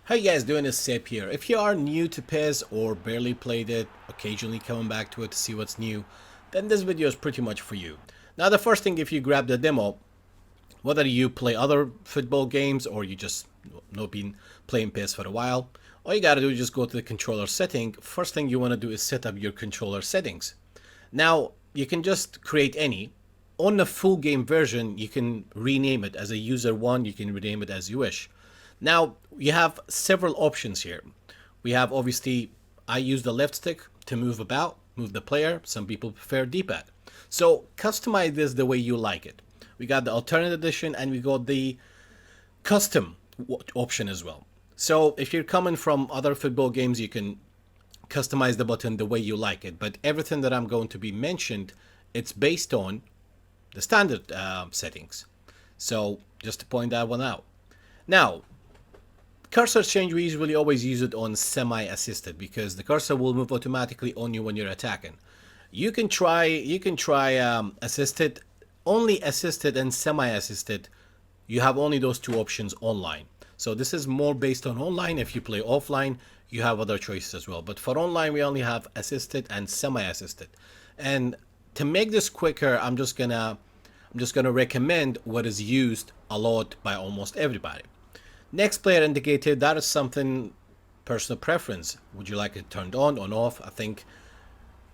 How you guys doing? It's Sep here. If you are new to PES or barely played it, occasionally coming back to it to see what's new, then this video is pretty much for you. Now the first thing, if you grab the demo, whether you play other football games or you just not been playing PES for a while, all you gotta do is just go to the controller setting. First thing you wanna do is set up your controller settings. Now you can just create any. On the full game version, you can rename it as a user one, you can rename it as you wish. Now, you have several options here. We have, obviously, I use the left stick to move about, move the player. Some people prefer D-pad. So, customize this the way you like it. We got the alternate edition and we got the custom option as well. So, if you're coming from other football games, you can customize the button the way you like it. But everything that I'm going to be mentioned, it's based on the standard settings. So, just to point that one out. Now, cursor change, we usually always use it on semi-assisted because the cursor will move automatically on you when you're attacking. You can try assisted, only assisted and semi-assisted. You have only those two options online. So this is more based on online. If you play offline, you have other choices as well. But for online, we only have assisted and semi-assisted. And to make this quicker, I'm just gonna recommend what is used a lot by almost everybody. Next player indicated, that is something personal preference. Would you like it turned on or off? I think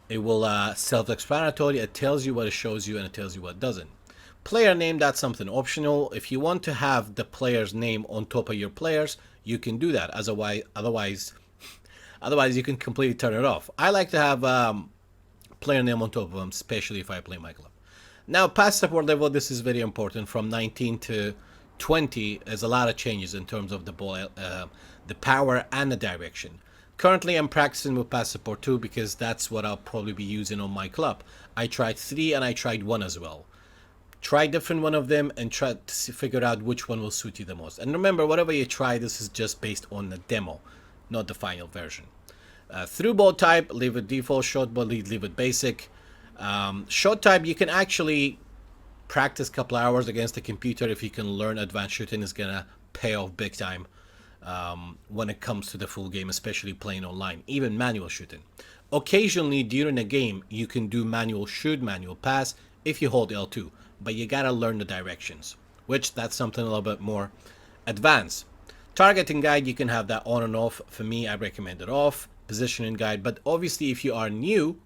it will self-explanatory. It tells you what it shows you and it tells you what it doesn't. Player name, that's something optional. If you want to have the player's name on top of your players, you can do that. Otherwise you can completely turn it off. I like to have player name on top of them, especially if I play myClub. Now, past support level, this is very important. From 19 to 20, there's a lot of changes in terms of the ball, the power and the direction. Currently, I'm practicing with pass support 2 because that's what I'll probably be using on myClub. I tried 3 and I tried 1 as well. Try different one of them and try to figure out which one will suit you the most. And remember, whatever you try, this is just based on the demo, not the final version. Through ball type, leave it default. Short ball, leave it basic. Short type, you can actually practice a couple hours against the computer. If you can learn advanced shooting, is gonna pay off big time when it comes to the full game, especially playing online, even manual shooting. Occasionally during a game, you can do manual shoot, manual pass if you hold L2, but you gotta learn the directions, which that's something a little bit more advanced. Targeting guide, you can have that on and off. For me, I recommend it off. Positioning guide, but obviously if you are new,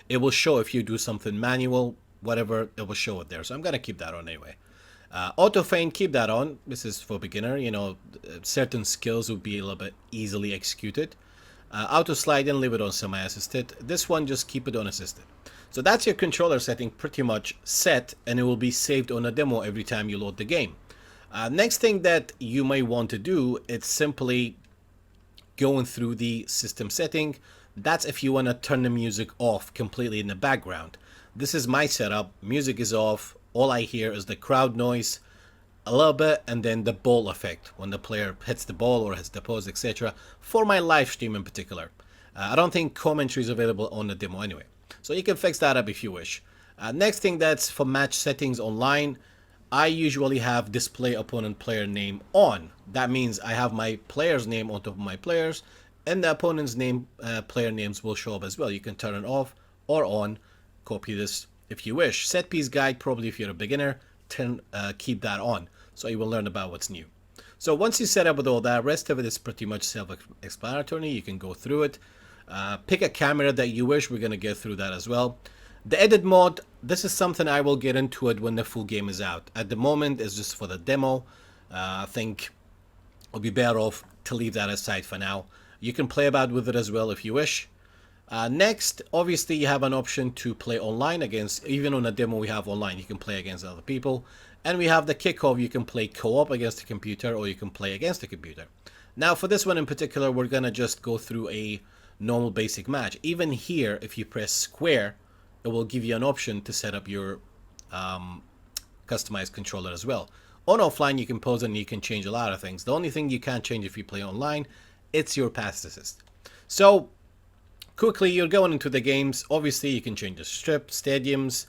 it will show if you do something manual, whatever, it will show it there. So I'm gonna keep that on anyway. Auto feint, keep that on. This is for beginner. You know, certain skills will be a little bit easily executed. Auto slide in, leave it on semi-assisted. This one, just keep it on assisted. So that's your controller setting pretty much set, and it will be saved on a demo every time you load the game. Next thing that you may want to do, it's simply going through the system setting. That's if you want to turn the music off completely in the background. This is my setup. Music is off. All I hear is the crowd noise a little bit and then the ball effect when the player hits the ball or hits the post, etc. For my live stream in particular. I don't think commentary is available on the demo anyway. So you can fix that up if you wish. Next thing, that's for match settings online. I usually have display opponent player name on. That means I have my player's name on top of my players, and the opponent's name, player names will show up as well. You can turn it off or on. Copy this if you wish. Set piece guide, probably if you're a beginner, keep that on, so you will learn about what's new. So once you set up with all that, rest of it is pretty much self-explanatory. You can go through it. Pick a camera that you wish. We're going to get through that as well. The edit mode, this is something I will get into it when the full game is out. At the moment, it's just for the demo. I think it'll be better off to leave that aside for now. You can play about with it as well if you wish. Next, obviously, you have an option to play online against, even on a demo we have online, you can play against other people. And we have the kickoff, you can play co-op against the computer or you can play against the computer. Now, for this one in particular, we're going to just go through a normal basic match. Even here, if you press square, it will give you an option to set up your customized controller as well. On offline, you can pause and you can change a lot of things. The only thing you can't change if you play online, it's your pass assist. So quickly, you're going into the games. Obviously, you can change the strip, stadiums,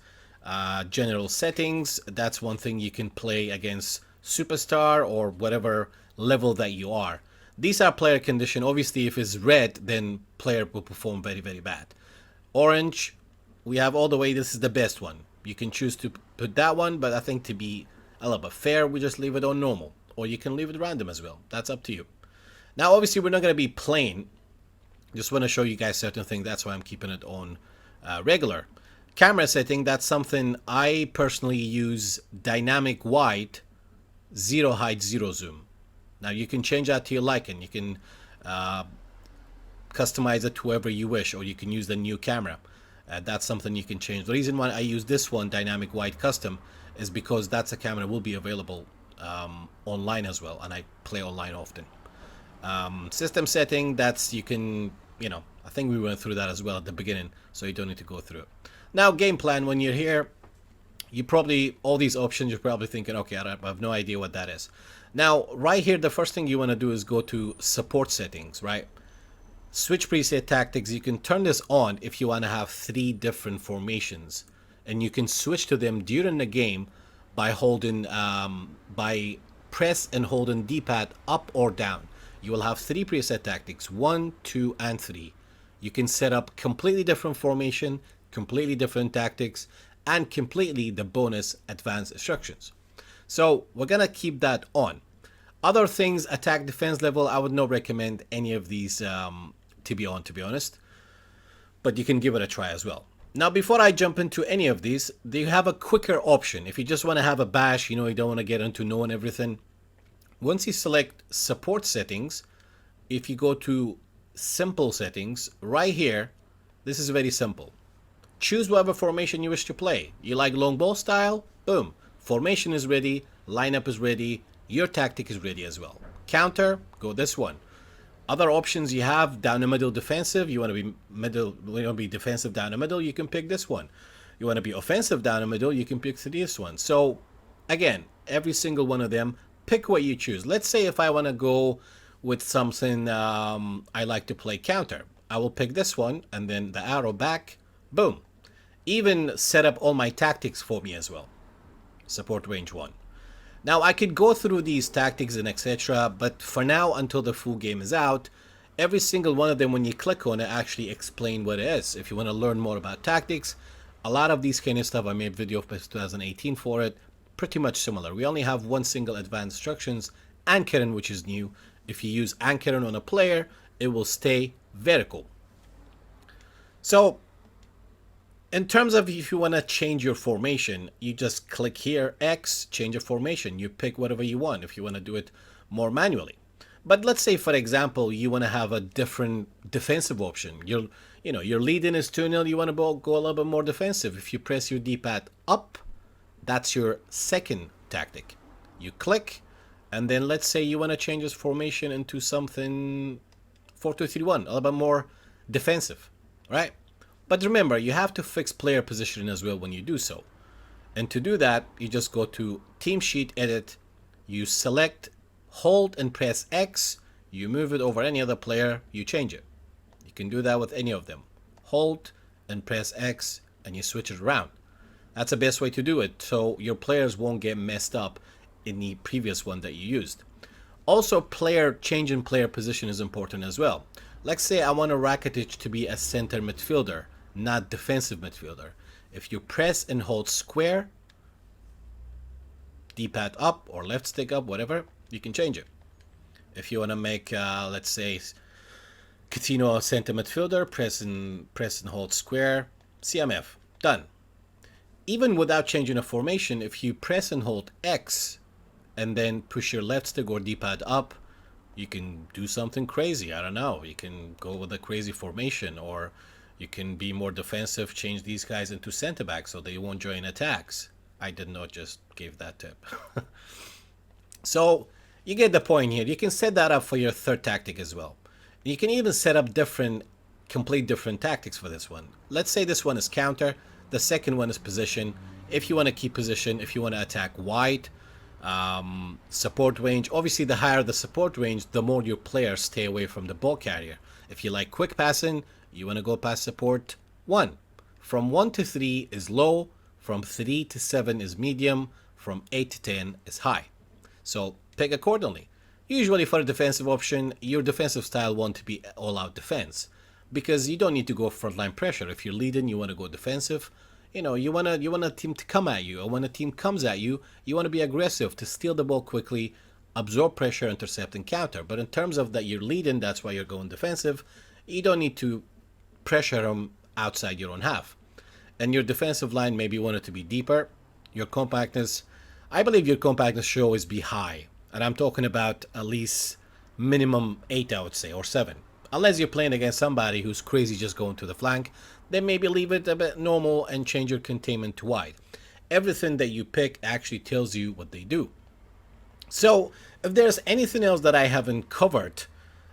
general settings. That's one thing you can play against Superstar or whatever level that you are. These are player condition. Obviously, if it's red, then player will perform very, very bad. Orange, we have all the way. This is the best one. You can choose to put that one, but I think to be a little bit fair, we just leave it on normal. Or you can leave it random as well. That's up to you. Now, obviously, we're not going to be plain. Just want to show you guys certain things. That's why I'm keeping it on regular. Camera setting, that's something I personally use dynamic wide, 0 height, 0 zoom. Now you can change that to your liking. You can customize it to whoever you wish, or you can use the new camera. That's something you can change. The reason why I use this one, dynamic wide custom, is because that's a camera that will be available online as well, and I play online often. System setting, that's you can, I think we went through that as well at the beginning, so you don't need to go through it. Now, game plan, when you're here, you probably, all these options, you're probably thinking, okay, I have no idea what that is. Now, right here, the first thing you want to do is go to support settings, right? Switch preset tactics. You can turn this on if you want to have 3 different formations, and you can switch to them during the game by holding, by press and holding D-pad up or down. You will have 3 preset tactics, 1, 2, and 3. You can set up completely different formation, completely different tactics, and completely the bonus advanced instructions. So we're gonna keep that on. Other things, attack, defense level, I would not recommend any of these to be on, to be honest, but you can give it a try as well. Now, before I jump into any of these, you have a quicker option. If you just want to have a bash, you don't want to get into knowing everything. Once you select support settings, if you go to simple settings, right here, this is very simple. Choose whatever formation you wish to play. You like long ball style? Boom. Formation is ready. Lineup is ready. Your tactic is ready as well. Counter, go this one. Other options you have, down the middle defensive. You want to be middle, you want to be defensive down the middle, you can pick this one. You want to be offensive down the middle, you can pick this one. So again, every single one of them, pick what you choose. Let's say if I want to go with something, I like to play counter. I will pick this one and then the arrow back, boom. Even set up all my tactics for me as well. Support range 1. Now I could go through these tactics and etc, but for now, until the full game is out, every single one of them, when you click on it, actually explain what it is. If you want to learn more about tactics, a lot of these kind of stuff, I made a video of 2018 for it, pretty much similar. We only have one single advanced instructions, anchoring, which is new. If you use anchoring on a player, it will stay vertical. So in terms of if you want to change your formation, you just click here, X, change your formation. You pick whatever you want if you want to do it more manually. But let's say, for example, you want to have a different defensive option. Your lead-in is 2-0, you want to go a little bit more defensive. If you press your D-pad up, that's your second tactic. You click, and then let's say you want to change this formation into something 4-2-3-1, a little bit more defensive, right? But remember, you have to fix player positioning as well when you do so. And to do that, you just go to Team Sheet Edit, you select, hold and press X, you move it over any other player, you change it. You can do that with any of them. Hold and press X and you switch it around. That's the best way to do it, so your players won't get messed up in the previous one that you used. Also, changing player position is important as well. Let's say I want a Rakitic to be a center midfielder, not defensive midfielder. If you press and hold square, D-pad up or left stick up, whatever, you can change it. If you want to make, let's say, Coutinho a center midfielder, press and hold square, CMF, done. Even without changing a formation, if you press and hold X and then push your left stick or D-pad up, you can do something crazy. I don't know. You can go with a crazy formation, or you can be more defensive, change these guys into center back so they won't join attacks. I did not just give that tip. So you get the point here. You can set that up for your third tactic as well. You can even set up complete different tactics for this one. Let's say this one is counter. The second one is position. If you want to keep position, if you want to attack wide, support range. Obviously, the higher the support range, the more your players stay away from the ball carrier. If you like quick passing, you want to go past support 1. From 1 to 3 is low. From 3 to 7 is medium. From 8 to 10 is high. So pick accordingly. Usually for a defensive option, your defensive style wants to be all-out defense, because you don't need to go frontline pressure. If you're leading, you want to go defensive. You want a team to come at you, and when a team comes at you, you want to be aggressive to steal the ball quickly, absorb pressure, intercept, and counter. But in terms of that you're leading, that's why you're going defensive. You don't need to pressure them outside your own half. And your defensive line, maybe you want it to be deeper. Your compactness, I believe your compactness should always be high. And I'm talking about at least minimum 8, I would say, or 7. Unless you're playing against somebody who's crazy just going to the flank, then maybe leave it a bit normal and change your containment to wide. Everything that you pick actually tells you what they do. So if there's anything else that I haven't covered,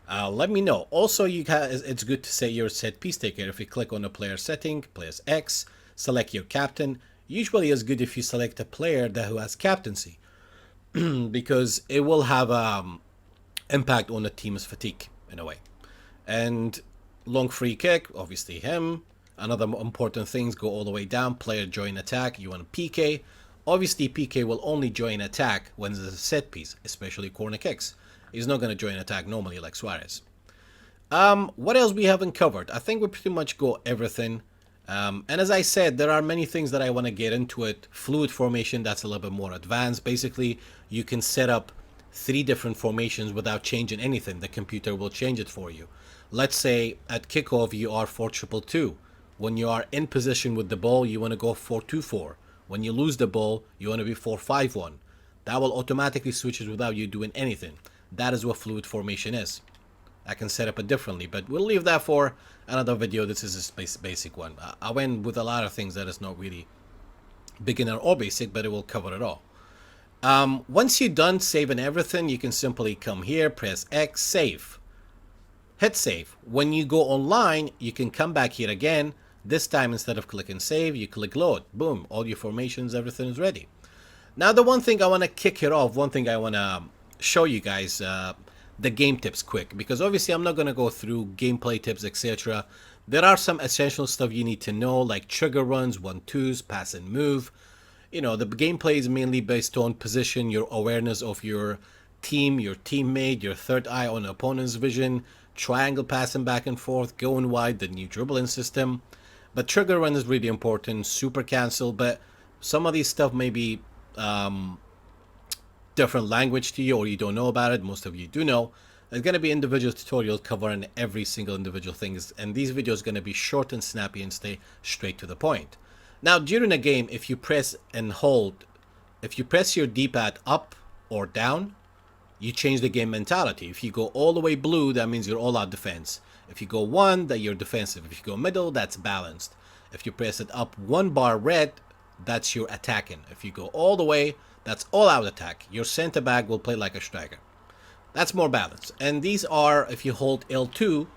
let me know. Also, it's good to say your set piece taker. If you click on the player setting, press X, select your captain. Usually it's good if you select a player who has captaincy, because it will have impact on the team's fatigue in a way. And long free kick, obviously him. Another important things go all the way down. Player join attack. You want a PK. Obviously PK will only join attack when there's a set piece, especially corner kicks. He's not going to join attack normally like Suarez. What else we haven't covered? I think we pretty much go everything. And as I said, there are many things that I want to get into it. Fluid formation, that's a little bit more advanced. Basically, you can set up 3 different formations without changing anything. The computer will change it for you. Let's say at kickoff you are 4-2-2. When you are in position with the ball, you want to go 4-2-4. When you lose the ball, you want to be 4-5-1. That will automatically switch it without you doing anything. That is what fluid formation is. I can set up it differently, but we'll leave that for another video. This is a basic one. I went with a lot of things that is not really beginner or basic, but it will cover it all. Once you're done saving everything, you can simply come here, press X, save. Hit save. When you go online, you can come back here again. This time, instead of clicking save, you click load. Boom, all your formations, everything is ready. Now, the one thing I want to kick it off, one thing I want to show you guys, the game tips quick, because obviously I'm not going to go through gameplay tips, etc. There are some essential stuff you need to know, like trigger runs, 1-2s, pass and move. The gameplay is mainly based on position, your awareness of your team, your teammate, your third eye on the opponent's vision, triangle passing back and forth, going wide, the new dribbling system. But trigger run is really important, super cancel, but some of these stuff may be different language to you, or you don't know about it. Most of you do know. There's going to be individual tutorials covering every single individual thing, and these videos are going to be short and snappy and stay straight to the point. Now, during a game, if you press and hold, if you press your D-pad up or down, you change the game mentality. If you go all the way blue, that means you're all out defense. If you go 1, that you're defensive. If you go middle, that's balanced. If you press it up 1 bar red, that's your attacking. If you go all the way, that's all out attack. Your center back will play like a striker. That's more balanced. And these are, if you hold L2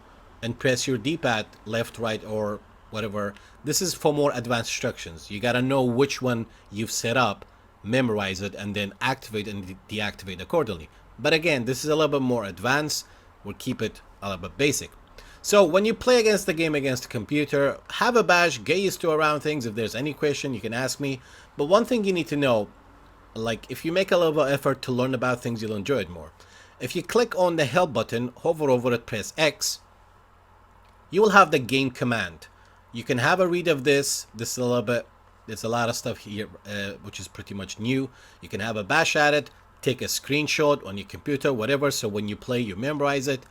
and press your D-pad left, right, or whatever, this is for more advanced instructions. You gotta know which one you've set up, memorize it, and then activate and deactivate accordingly. But again, this is a little bit more advanced. We'll keep it a little bit basic. So when you play against the game against the computer, have a badge, get used to around things. If there's any question, you can ask me. But one thing you need to know, like if you make a little effort to learn about things, you'll enjoy it more. If you click on the help button, hover over it, press X, you will have the game command. You can have a read of this. This is a little bit, there's a lot of stuff here which is pretty much new. You can have a bash at it, take a screenshot on your computer, whatever, so when you play you memorize it.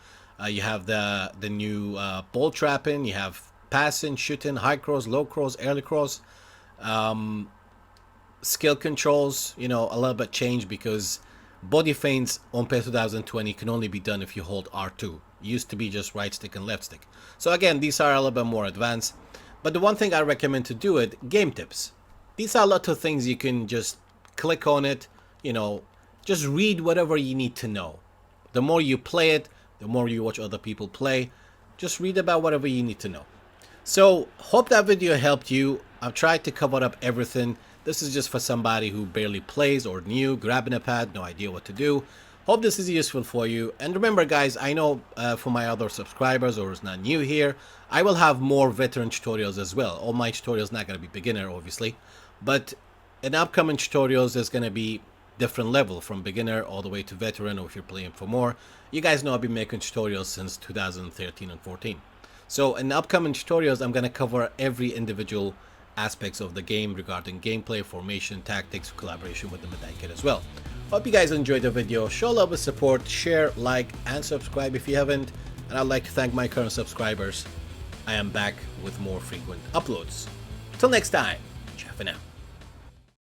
You have the new ball trapping, you have passing, shooting, high cross, low cross, early cross, skill controls, a little bit changed because body feints on PES 2020 can only be done if you hold R2. It used to be just right stick and left stick. So again, these are a little bit more advanced. But the one thing I recommend to do it, game tips. These are a lot of things you can just click on it, just read whatever you need to know. The more you play it, the more you watch other people play, just read about whatever you need to know. So, hope that video helped you. I've tried to cover up everything. This is just for somebody who barely plays or new, grabbing a pad, no idea what to do. Hope this is useful for you. And remember guys, I know for my other subscribers or is not new here, I will have more veteran tutorials as well. All my tutorials not going to be beginner obviously, but in upcoming tutorials there's going to be different level, from beginner all the way to veteran, or if you're playing for more. You guys know I've been making tutorials since 2013 and 14. So in the upcoming tutorials, I'm going to cover every individual aspects of the game regarding gameplay, formation, tactics, collaboration with the Medai kit as well. Hope you guys enjoyed the video. Show love and support, share, like, and subscribe if you haven't. And I'd like to thank my current subscribers. I am back with more frequent uploads. Till next time, ciao for now.